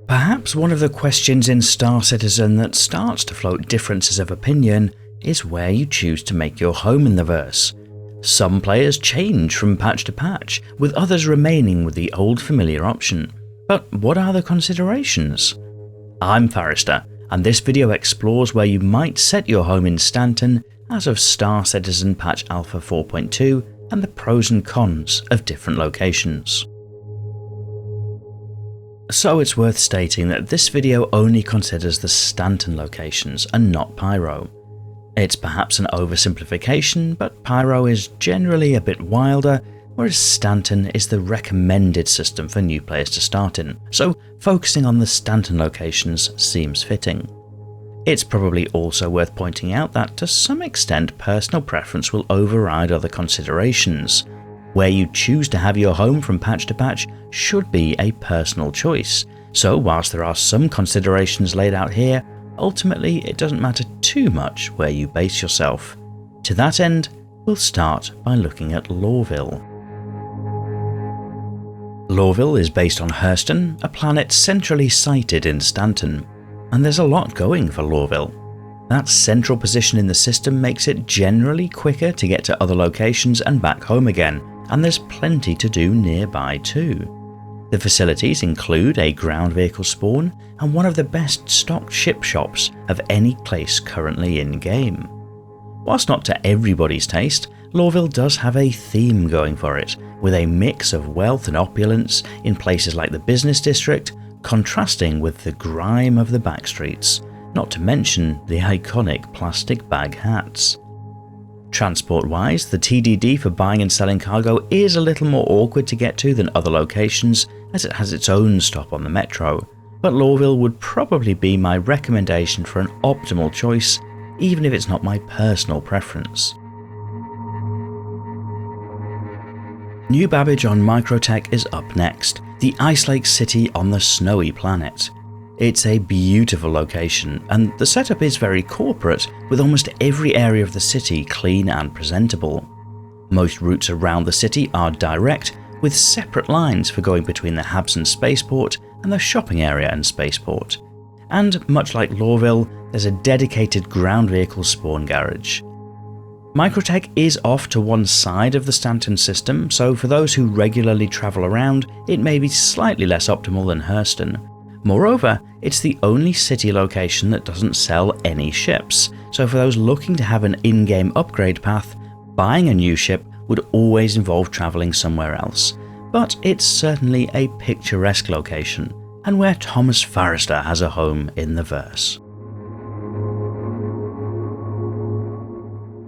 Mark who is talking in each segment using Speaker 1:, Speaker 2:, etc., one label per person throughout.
Speaker 1: Perhaps one of the questions in Star Citizen that starts to float differences of opinion is where you choose to make your home in the verse. Some players change from patch to patch, with others remaining with the old familiar option. But what are the considerations? I'm Forrester, and this video explores where you might set your home in Stanton as of Star Citizen Patch Alpha 4.2 and the pros and cons of different locations. So it's worth stating that this video only considers the Stanton locations and not Pyro. It's perhaps an oversimplification, but Pyro is generally a bit wilder, whereas Stanton is the recommended system for new players to start in, so focusing on the Stanton locations seems fitting. It's probably also worth pointing out that to some extent personal preference will override other considerations. Where you choose to have your home from patch to patch should be a personal choice, so whilst there are some considerations laid out here, ultimately it doesn't matter too much where you base yourself. To that end, we'll start by looking at Lorville. Lorville is based on Hurston, a planet centrally sited in Stanton, and there's a lot going for Lorville. That central position in the system makes it generally quicker to get to other locations and back home again, and there's plenty to do nearby too. The facilities include a ground vehicle spawn and one of the best stocked ship shops of any place currently in game. Whilst not to everybody's taste, Lorville does have a theme going for it, with a mix of wealth and opulence in places like the business district, contrasting with the grime of the backstreets, not to mention the iconic plastic bag hats. Transport-wise, the TDD for buying and selling cargo is a little more awkward to get to than other locations, as it has its own stop on the metro, but Lorville would probably be my recommendation for an optimal choice, even if it's not my personal preference. New Babbage on Microtech is up next, the Ice Lake City on the snowy planet. It's a beautiful location, and the setup is very corporate, with almost every area of the city clean and presentable. Most routes around the city are direct, with separate lines for going between the Habs and Spaceport and the shopping area and Spaceport. And much like Lorville, there's a dedicated ground vehicle spawn garage. Microtech is off to one side of the Stanton system, so for those who regularly travel around, it may be slightly less optimal than Hurston. Moreover, it's the only city location that doesn't sell any ships, so for those looking to have an in-game upgrade path, buying a new ship would always involve travelling somewhere else. But it's certainly a picturesque location, and where Thomas Forrester has a home in the verse.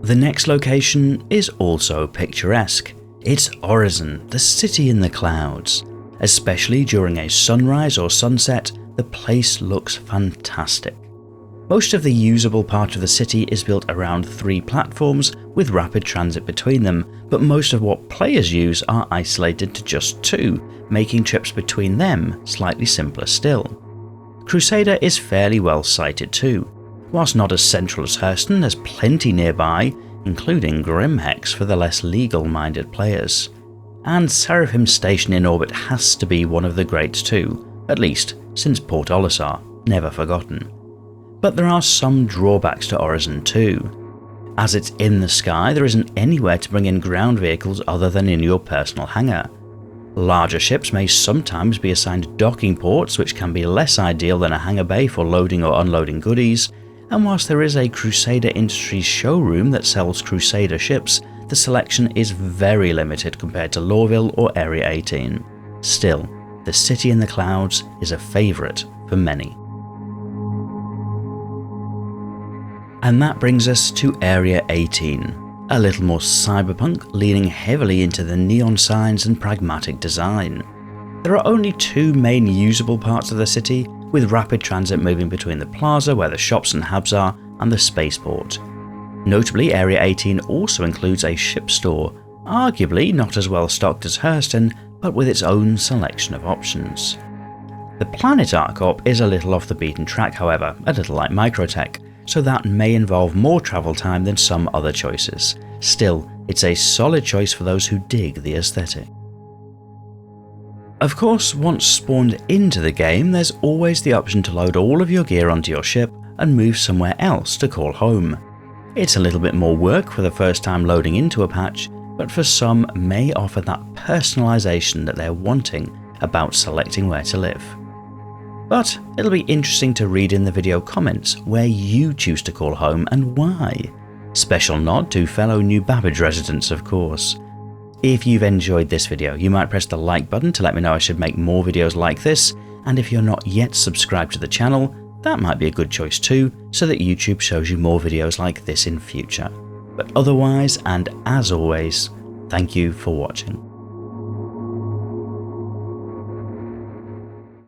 Speaker 1: The next location is also picturesque. It's Orison, the city in the clouds. Especially during a sunrise or sunset, the place looks fantastic. Most of the usable part of the city is built around 3 platforms with rapid transit between them, but most of what players use are isolated to just 2, making trips between them slightly simpler still. Crusader is fairly well sited too. Whilst not as central as Hurston, there's plenty nearby, including Grimhex for the less legal-minded players. And Seraphim Station in orbit has to be one of the greats too, at least since Port Olisar, never forgotten. But there are some drawbacks to Orison too. As it's in the sky, there isn't anywhere to bring in ground vehicles other than in your personal hangar. Larger ships may sometimes be assigned docking ports, which can be less ideal than a hangar bay for loading or unloading goodies, and whilst there is a Crusader Industries showroom that sells Crusader ships, the selection is very limited compared to Lorville or Area 18. Still, the city in the clouds is a favourite for many. And that brings us to Area 18, a little more cyberpunk, leaning heavily into the neon signs and pragmatic design. There are only 2 main usable parts of the city, with rapid transit moving between the plaza where the shops and Habs are and the spaceport. Notably, Area 18 also includes a ship store, arguably not as well stocked as Hurston, but with its own selection of options. The Planet Arcorp is a little off the beaten track, however, a little like Microtech, so that may involve more travel time than some other choices. Still, it's a solid choice for those who dig the aesthetic. Of course, once spawned into the game, there's always the option to load all of your gear onto your ship and move somewhere else to call home. It's a little bit more work for the first time loading into a patch, but for some may offer that personalisation that they're wanting about selecting where to live. But it'll be interesting to read in the video comments where you choose to call home and why. Special nod to fellow New Babbage residents, of course. If you've enjoyed this video, you might press the like button to let me know I should make more videos like this, and if you're not yet subscribed to the channel, that might be a good choice too, so that YouTube shows you more videos like this in future. But otherwise, and as always, thank you for watching.